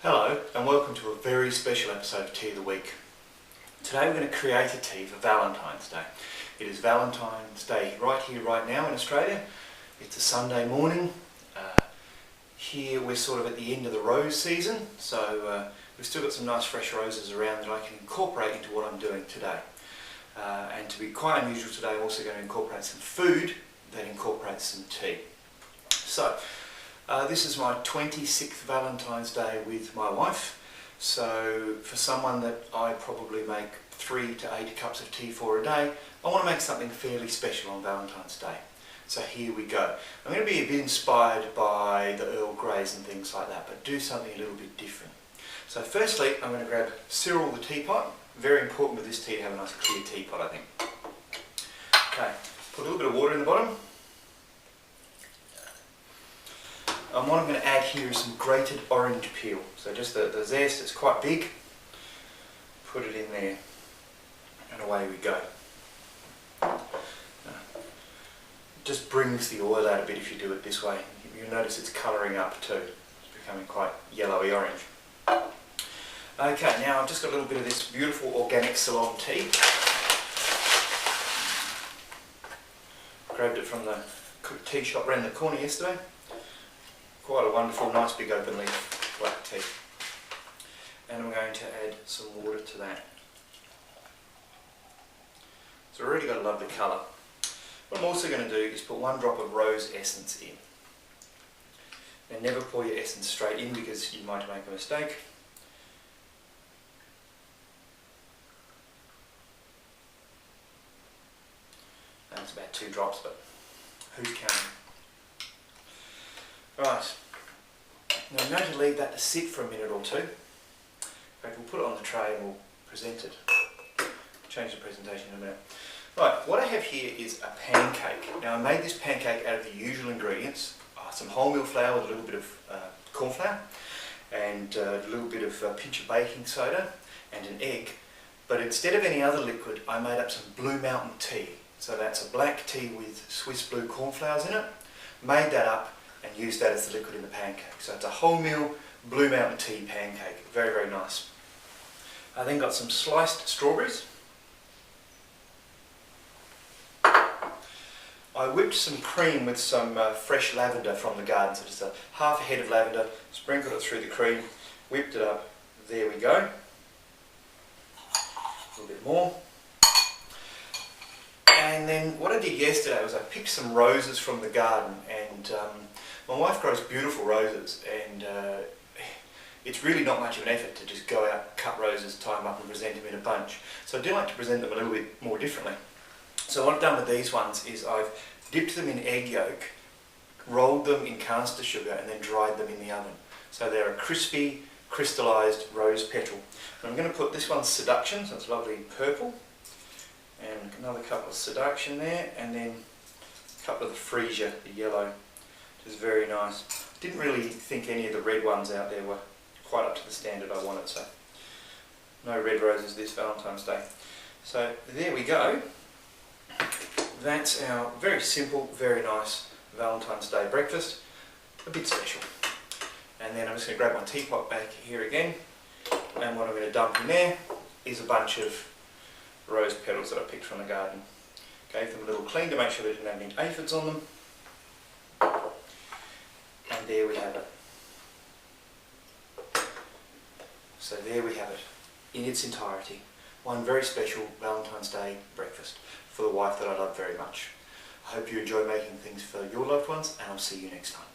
Hello and welcome to a very special episode of Tea of the Week. Today we're going to create a tea for Valentine's Day. It is Valentine's Day right here, right now in Australia. It's a Sunday morning. Here we're sort of at the end of the rose season, so we've still got some nice fresh roses around that I can incorporate into what I'm doing today. And to be quite unusual today, I'm also going to incorporate some food that incorporates some tea. So, this is my 26th Valentine's Day with my wife, so for someone that I probably make 3 to 8 cups of tea for a day, I want to make something fairly special on Valentine's Day. So here we go. I'm going to be a bit inspired by the Earl Greys and things like that, but do something a little bit different. So firstly, I'm going to grab Cyril the teapot. Very important with this tea to have a nice clear teapot, I think. Okay, put a little bit of water in the bottom. And what I'm going to add here is some grated orange peel. So just the zest, it's quite big. Put it in there and away we go. Just brings the oil out a bit if you do it this way. You'll notice it's colouring up too. It's becoming quite yellowy orange. Okay, now I've just got a little bit of this beautiful organic Ceylon tea. Grabbed it from the tea shop around the corner yesterday. Quite a wonderful, nice big open leaf black tea. And I'm going to add some water to that. So I've already got a lovely colour. What I'm also going to do is put 1 drop of rose essence in. Now never pour your essence straight in because you might make a mistake. That's about 2 drops, but who's counting? Right, now I'm going to leave that to sit for a minute or two. In fact, we'll put it on the tray and we'll present it. Change the presentation in a minute. Right, what I have here is a pancake. Now I made this pancake out of the usual ingredients. Some wholemeal flour with a little bit of corn flour and a little bit of pinch of baking soda and an egg. But instead of any other liquid, I made up some Blue Mountain tea. So that's a black tea with Swiss blue cornflowers in it. Made that up and used that as the liquid in the pancake. So it's a wholemeal Blue Mountain tea pancake. Very, very nice. I then got some sliced strawberries. I whipped some cream with some fresh lavender from the garden. So just a half a head of lavender, sprinkled it through the cream, whipped it up. There we go. A little bit more. And then what I did yesterday was I picked some roses from the garden, and my wife grows beautiful roses, and it's really not much of an effort to just go out, cut roses, tie them up and present them in a bunch. So I do like to present them a little bit more differently. So what I've done with these ones is I've dipped them in egg yolk, rolled them in caster sugar and then dried them in the oven. So they're a crispy, crystallised rose petal. And I'm going to put this one Seduction, so it's lovely purple. And another couple of Seduction there, and then a couple of the Freesia, the yellow, which is very nice. Didn't really think any of the red ones out there were quite up to the standard I wanted, so no red roses this Valentine's Day. So there we go. That's our very simple, very nice Valentine's Day breakfast. A bit special. And then I'm just going to grab my teapot back here again, and what I'm going to dump in there is a bunch of rose petals that I picked from the garden. Gave them a little clean to make sure they didn't have any aphids on them. And there we have it. So there we have it, in its entirety. One very special Valentine's Day breakfast for the wife that I love very much. I hope you enjoy making things for your loved ones, and I'll see you next time.